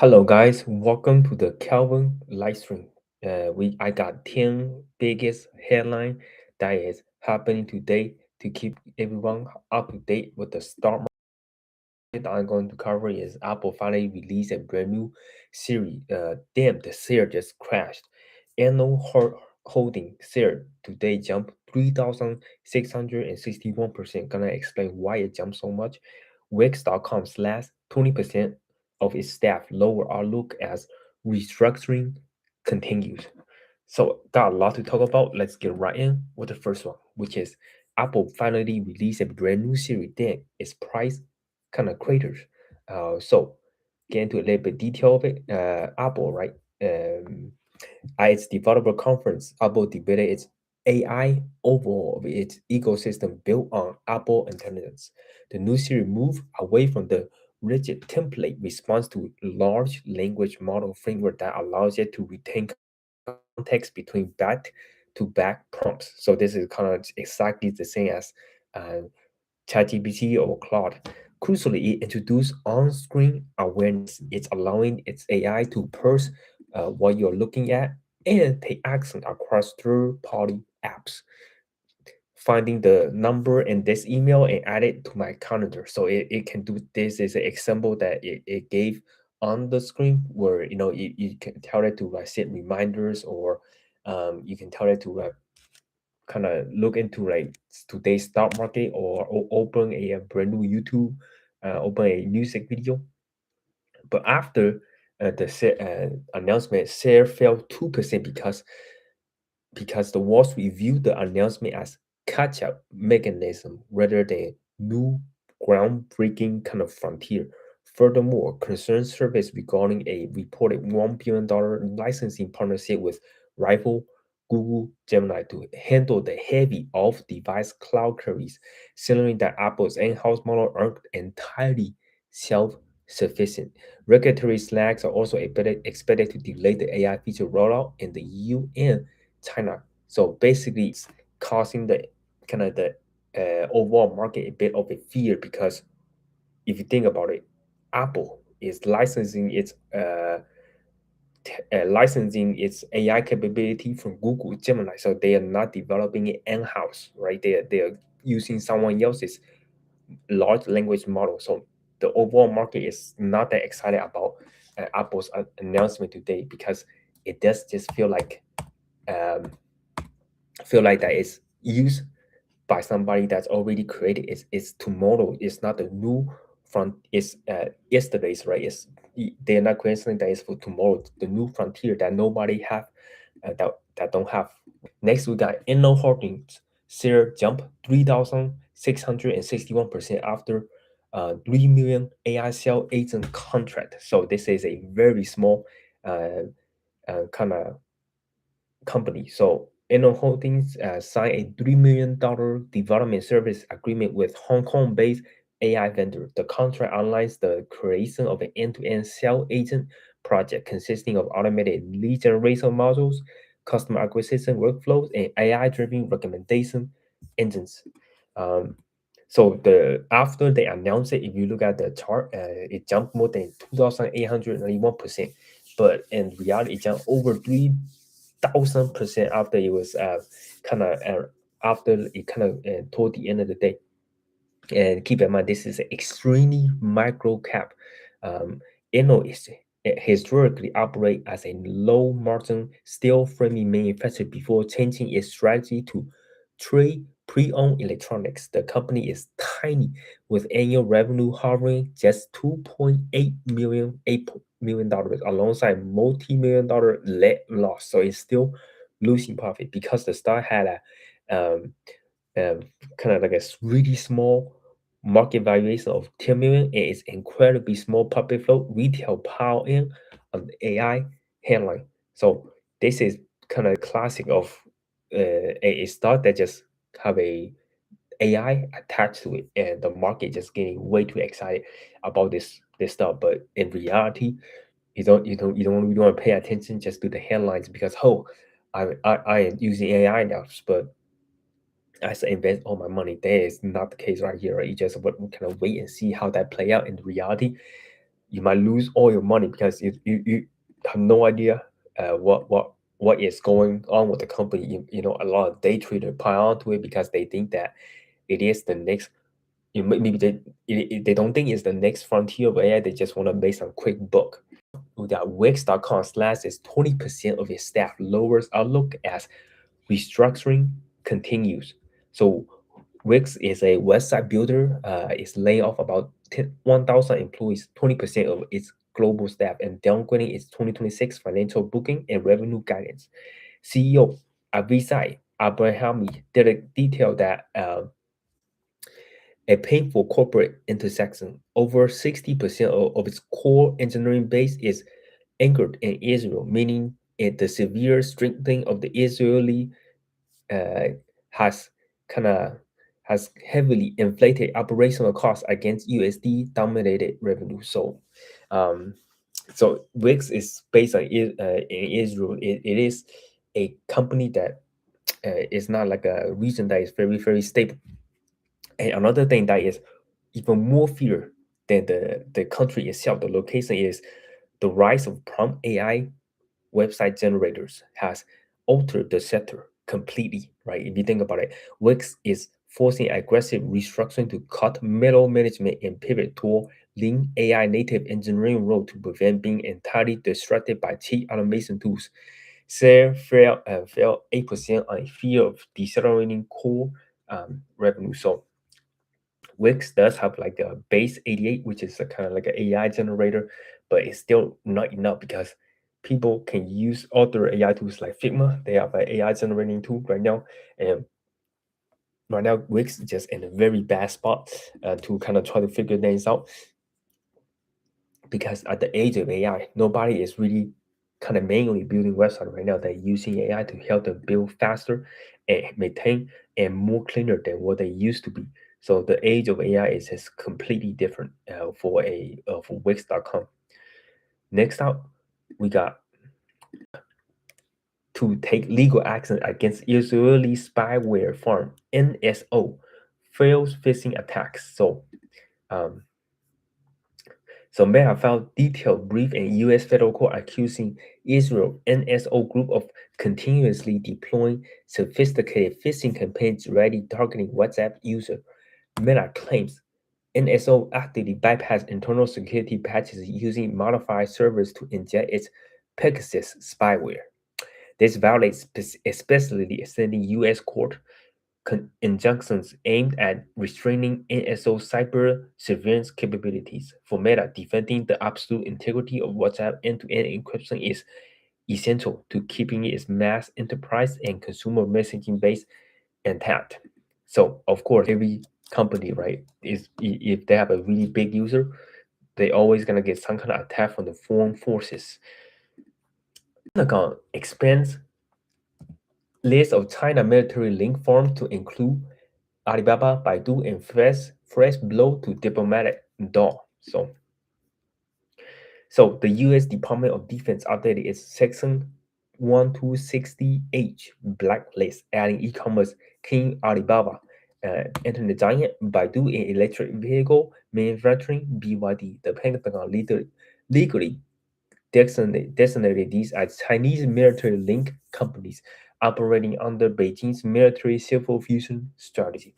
Hello guys, welcome to the Calvin live stream. I got 10 biggest headline that is happening today to keep everyone up to date with the stock market. I'm going to cover is Apple finally released a brand new Siri. Damn, the share just crashed. Inno Holding share today jumped 3,661%. Gonna explain why it jumped so much. Wix.com slash 20% of its staff lower outlook as restructuring continues. So got a lot to talk about. Let's get right in with the first one, which is Apple finally released a brand new Siri. Then its price kind of craters. So get into a little bit detail of it. Apple, right? At its developer conference, Apple debated its AI overhaul of its ecosystem built on Apple Intelligence. The new Siri move away from the rigid template response to large language model framework that allows it to retain context between back-to-back prompts. So this is kind of exactly the same as uh, ChatGPT or Claude. Crucially, it introduced on-screen awareness. It's allowing its AI to parse what you're looking at and take action across third-party apps. Finding the number in this email and add it to my calendar. So it can do this is an example that it gave on the screen where you can tell it to set reminders or you can tell it to kind of look into like today's stock market or open a brand new YouTube, open a music video. But after the announcement, share fell 2% because the Wall Street viewed the announcement as catch-up mechanism rather than new groundbreaking kind of frontier. Furthermore, concerns surfaced regarding a reported $1 billion licensing partnership with rival Google Gemini to handle the heavy off-device cloud queries, signaling that Apple's in-house model aren't entirely self-sufficient. Regulatory snags are also expected to delay the AI feature rollout in the EU and China. So basically, it's causing the kind of the overall market a bit of a fear because if you think about it, Apple is licensing its AI capability from Google Gemini, so they are not developing it in-house, right? They are using someone else's large language model. So the overall market is not that excited about Apple's announcement today because it does just um, feel like that is used by somebody that's already created. It's tomorrow. It's not the new front. It's yesterday's, right? They're not creating something that is for tomorrow. The new frontier that nobody have, that don't have. Next, we got Inno Holdings. Share jump 3,661% after 3 million AI cell agent contract. So this is a very small kind of company. So Inno Holdings signed a $3 million development service agreement with Hong Kong-based AI vendor. The contract outlines the creation of an end-to-end cell agent project consisting of automated lead generation modules, customer acquisition workflows, and AI-driven recommendation engines. Um, so the after they announced it, if you look at the chart, it jumped more than 2,891%. But in reality, it jumped over 3,000% after it was kind of after it kind of toward the end of the day. And keep in mind, this is an extremely micro cap. Inno is historically operate as a low margin steel framing manufacturer before changing its strategy to trade pre-owned electronics. The company is tiny with annual revenue hovering just 2.8 million $8 million alongside multi-million dollar net loss. So it's still losing profit because the stock had a um, kind of like a really small market valuation of 10 million and it's incredibly small public float retail pile in on the AI headline. So this is kind of classic of a stock that just have a AI attached to it and the market just getting way too excited about this stuff. But in reality, you don't really want to pay attention just to the headlines because I am using AI now, but as I invest all my money. That is not the case right here, right? You just kind of wait and see how that play out in reality. you might lose all your money because you have no idea what is going on with the company. A lot of day traders pile onto it because they think that it is the next. Maybe they don't think it's the next frontier of AI. They just want to make some quick buck. That Wix.com slash is 20% of its staff lowers outlook as restructuring continues. So Wix is a website builder. It's laying off about 1,000 employees, 20% of its global staff, and downgrading its 2026 financial booking and revenue guidance. CEO Avisai Abrahami did a detail that a painful corporate intersection. Over 60% of its core engineering base is anchored in Israel, meaning the severe strengthening of the Israeli uh, has kind of has heavily inflated operational costs against USD dominated revenue. Um, so Wix is based on in Israel. It is a company that is not like a region that is very stable. And another thing that is even more fear than the country itself, the location, is the rise of prompt AI website generators has altered the sector completely, right? If you think about it, Wix is forcing aggressive restructuring to cut middle management and pivot toward lean AI native engineering role to prevent being entirely distracted by cheap automation tools. Share fell 8% on fear of decelerating core revenue. So Wix does have like a base 88, which is a kind of like an AI generator, but it's still not enough because people can use other AI tools like Figma. They have an AI generating tool right now, and right now Wix is just in a very bad spot to kind of try to figure things out because at the age of AI, nobody is really kind of manually building website right now. They're using AI to help them build faster and maintain and more cleaner than what they used to be. So the age of AI is just completely different for Wix.com. Next up, we got to take legal action against Israeli spyware firm NSO fails phishing attacks. Um, So Meta filed detailed brief in U.S. federal court accusing Israel NSO Group of continuously deploying sophisticated phishing campaigns already targeting WhatsApp users. Meta claims NSO actively bypassed internal security patches using modified servers to inject its Pegasus spyware. This violates especially extending U.S. court injunctions aimed at restraining NSO cyber surveillance capabilities. For Meta, defending the absolute integrity of WhatsApp end-to-end encryption is essential to keeping its mass enterprise and consumer messaging base intact. So, of course, every company, right, is if they have a really big user, they always gonna get some kind of attack from the foreign forces. Pentagon expands list of China military link farms to include Alibaba, Baidu, and fresh blow to diplomatic door. So the U.S. Department of Defense updated its Section 1260H blacklist, adding e-commerce king Alibaba, internet giant Baidu, and electric vehicle manufacturing BYD. The Pentagon legally designated these as Chinese military link companies operating under Beijing's military civil fusion strategy.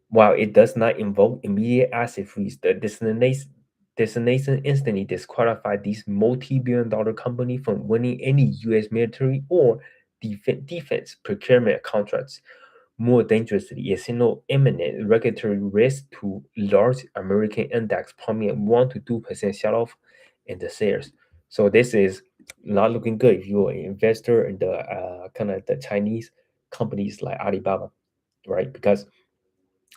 While it does not invoke immediate asset freeze, the designation instantly disqualified these multi-billion-dollar company from winning any U.S. military or defense procurement contracts. More dangerously, it signaled imminent regulatory risk to large American index, prompting a 1 to 2% sell-off in the shares. So this is not looking good if you're an investor in the kind of the Chinese companies like Alibaba, right? Because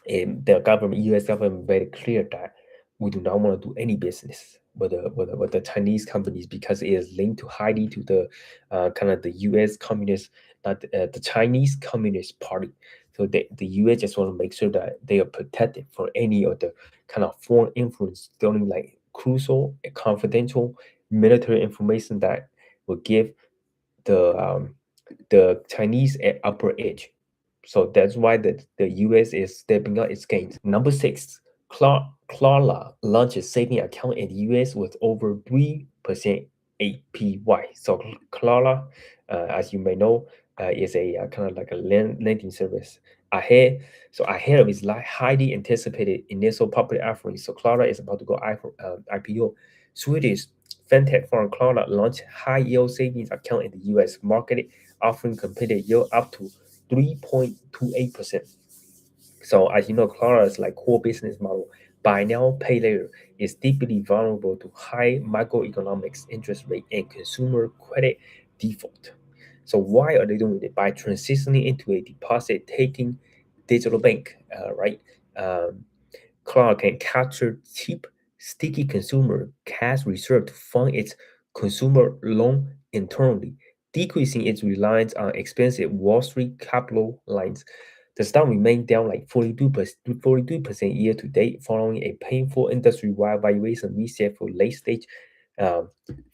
the government, U.S. government, made it clear that we do not want to do any business with the Chinese companies because it is linked to highly to the kind of the U.S. communist, not the Chinese Communist Party. So the U.S. just want to make sure that they are protected from any of the kind of foreign influence, stealing like crucial and confidential military information that will give the the Chinese an upper edge. So that's why the US is stepping up its games. Number six, Klarna launched a saving account in the US with over 3% APY. So Klarna, as you may know, is a kind of like a lending service. Ahead, ahead of its highly anticipated initial public offering, so Klarna is about to go IPO. Swedish fintech firm Klarna launched high yield savings account in the US market, offering competitive yield up to 3.28%. So as you know, Clara's like core business model, buy now, pay later, is deeply vulnerable to high microeconomics interest rate and consumer credit default. So why are they doing it? By transitioning into a deposit taking digital bank, right? Um, Cloud can capture cheap, sticky consumer cash reserve to fund its consumer loan internally, decreasing its reliance on expensive Wall Street capital lines. The stock remained down like 42% year to date, following a painful industry-wide valuation reset for late-stage um,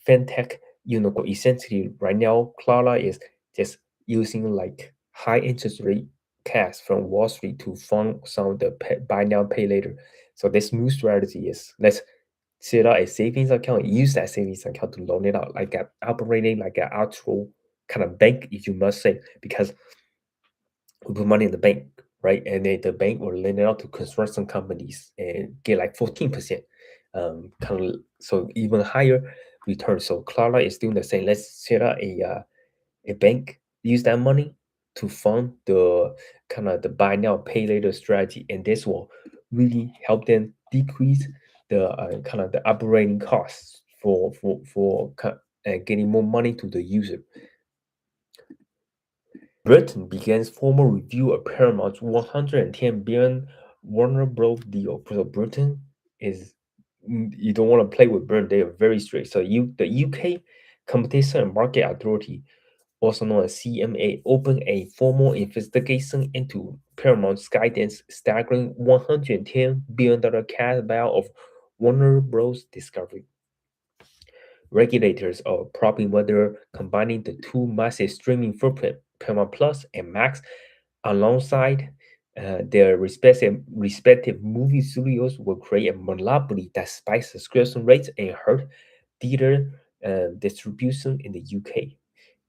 fintech unicorn. Essentially, right now, Clara is just using like high interest rate cash from Wall Street to fund some of the buy now, pay later. So this new strategy is let's set up a savings account, use that savings account to loan it out, like operating like an actual kind of bank, if you must say, because we put money in the bank, right? And then the bank will lend it out to construction companies and get like 14%, kind of so even higher return. So Clara is doing the same. Let's set up a bank, use that money to fund the kind of the buy now pay later strategy, and this will really help them decrease the kind of the operating costs for getting more money to the user. Britain begins formal review of Paramount's 110 billion Warner Bros. Deal. So Britain is you don't want to play with Britain. They are very strict. So the UK Competition and Market Authority, also known as CMA, opened a formal investigation into Paramount's guidance staggering $110 billion cash buyout of Warner Bros. Discovery. Regulators are probing whether combining the two massive streaming footprint, Paramount Plus and Max, alongside their respective movie studios, will create a monopoly that spikes subscription rates and hurt theater distribution in the UK.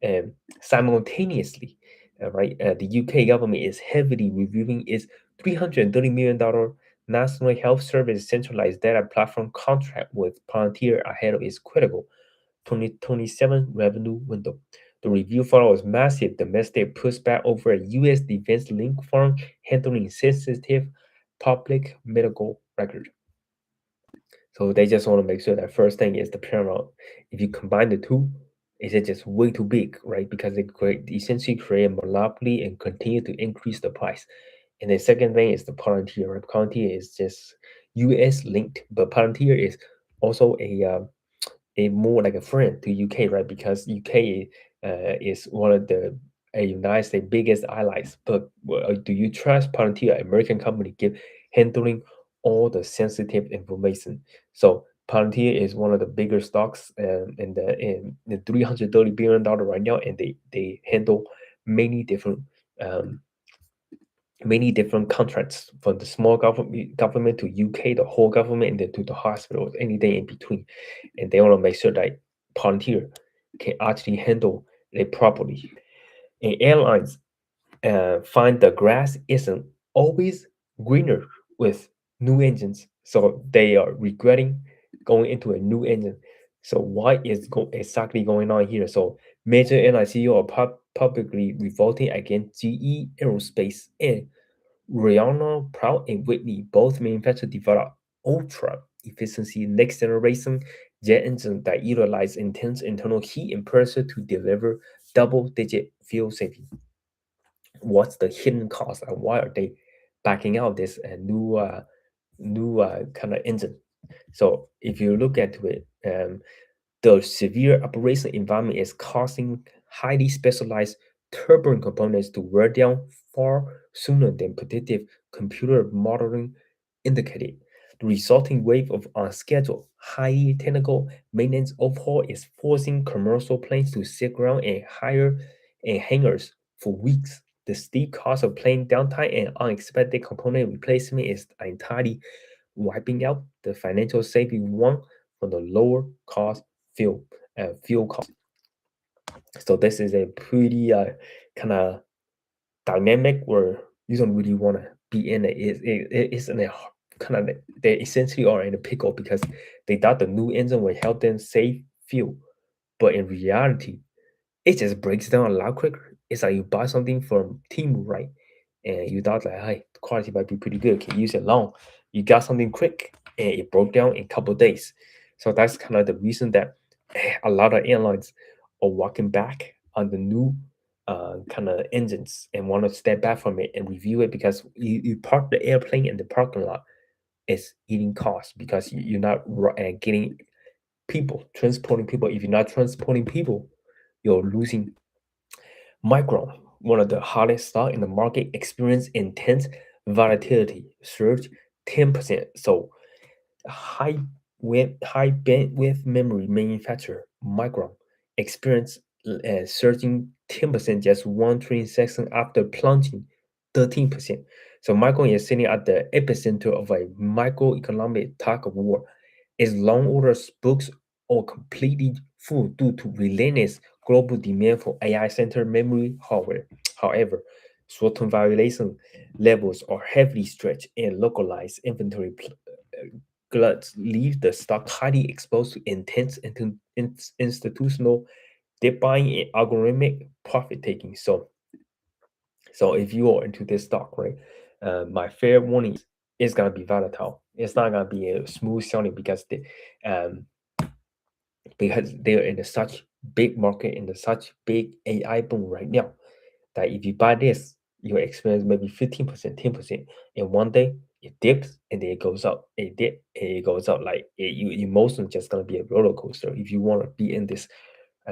And simultaneously, the UK government is heavily reviewing its $330 million National Health Service centralized data platform contract with Palantir ahead of its critical 2027 revenue window. The review follows massive domestic pushback over a U.S. defense link firm handling sensitive public medical record. So they just want to make sure that first thing is the paramount. If you combine the two, is it just way too big, right? Because they essentially create a monopoly and continue to increase the price. And the second thing is the Palantir. Right? Palantir is just U.S. linked, but Palantir is also a more like a friend to UK, right? Because UK is one of the United States biggest allies. But do you trust Palantir, American company, give handling all the sensitive information? So Palantir is one of the bigger stocks in the $330 billion right now, and they handle many different um, many different contracts from the small government to UK, the whole government, and then to the hospitals, anything in between. And they want to make sure that Palantir can actually handle it properly. And airlines find the grass isn't always greener with new engines, so they are regretting going into a new engine. So what is exactly going on here? So major airline CEO are publicly revolting against GE Aerospace and Rihanna, Proud, and Whitney both manufacture develop ultra efficiency next generation jet engines that utilize intense internal heat and pressure to deliver double-digit fuel saving. What's the hidden cost and why are they backing out this new kind of engine? So if you look into it, the severe operation environment is causing highly specialized turbine components to wear down far sooner than predictive computer modeling indicated. The resulting wave of unscheduled, highly technical maintenance overhaul is forcing commercial planes to sit ground and hire and hangars for weeks. The steep cost of plane downtime and unexpected component replacement is entirely wiping out the financial safety one from the lower cost fuel cost. So this is a pretty kind of dynamic where you don't really want to be in it. It's in a kind of they essentially are in a pickle because they thought the new engine would help them save fuel, but in reality, it just breaks down a lot quicker. It's like you buy something from Temu, right? And you thought like, hey, the quality might be pretty good, can use it long. You got something quick and it broke down in a couple of days. So that's kind of the reason that a lot of airlines are walking back on the new kind of engines and want to step back from it and review it because you park the airplane in the parking lot, it's eating costs because you're not getting people, transporting people. If you're not transporting people, you're losing. Micron, one of the hottest stock in the market, experienced intense volatility, surged 10%. So, high bandwidth memory manufacturer Micron experienced surging 10% just 1 trading session after plunging 13%. So, Micron is sitting at the epicenter of a microeconomic tug of war. Its long orders books are completely full due to relentless global demand for AI center memory hardware. However, short-term variation levels are heavily stretched and localized inventory gluts leave the stock highly exposed to intense institutional debt buying and algorithmic profit taking. So if you are into this stock, right, my fair warning is it's gonna be volatile. It's not gonna be a smooth sailing um, because they're in such big market in such big AI boom right now that if you buy this, you experience maybe 15%, 10%. And one day it dips and then it goes up. It dip and it goes up. Like you mostly just gonna be a roller coaster if you want to be in this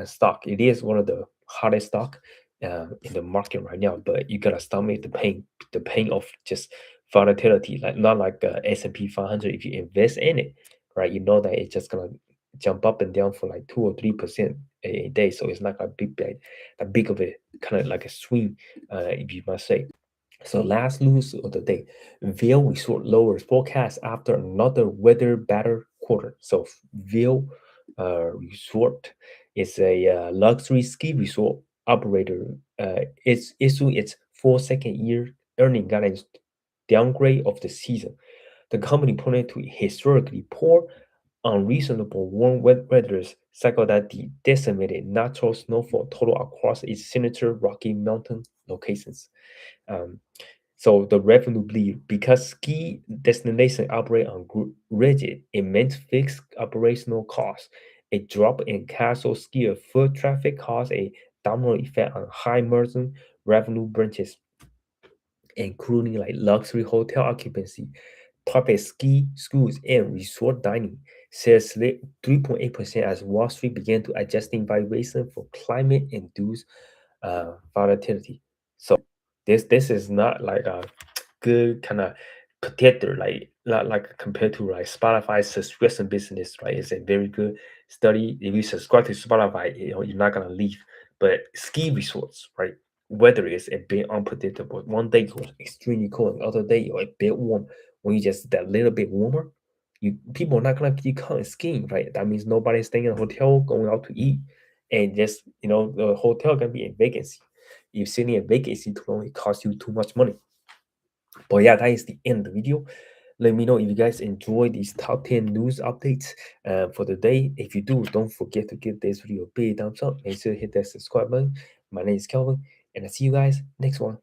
stock. It is one of the hottest stock in the market right now, but you gotta stomach the pain of just volatility. Like not like S&P 500. If you invest in it, right, you know that it's just gonna jump up and down for like 2 or 3% a day. So it's not a big of a kind of like a swing, if you must say. So last news of the day, Vail Resort lowers forecast after another weather better quarter. So Vail Resort is a luxury ski resort operator. It's issued its 4 second year earning guidance downgrade of the season. The company pointed to historically poor, unreasonable warm weather cycle that decimated natural snowfall total across its signature Rocky Mountain locations. Um, so the revenue bleed because ski destination operate on rigid, immense fixed operational costs. A drop in casual skier foot traffic caused a domino effect on high margin revenue branches, including like luxury hotel occupancy, private ski schools, and resort dining. Sales slipped 3.8% as Wall Street began to adjusting valuation for climate-induced volatility. So this is not like a good kind of protector, like not like compared to like Spotify's subscription business, right? It's a very good study. If you subscribe to Spotify, you're not gonna leave. But ski resorts, right? Weather is a bit unpredictable. One day it's extremely cold, and other day you're a bit warm. When you just that little bit warmer, you people are not gonna be coming skiing, right? That means nobody's staying in a hotel, going out to eat, and just the hotel can be in vacancy. If sitting in vacancy to only cost you too much money. But yeah, that is the end of the video. Let me know if you guys enjoy these top 10 news updates for the day. If you do, don't forget to give this video a big thumbs up. Make sure to hit that subscribe button. My name is Kelvin, and I'll see you guys next one.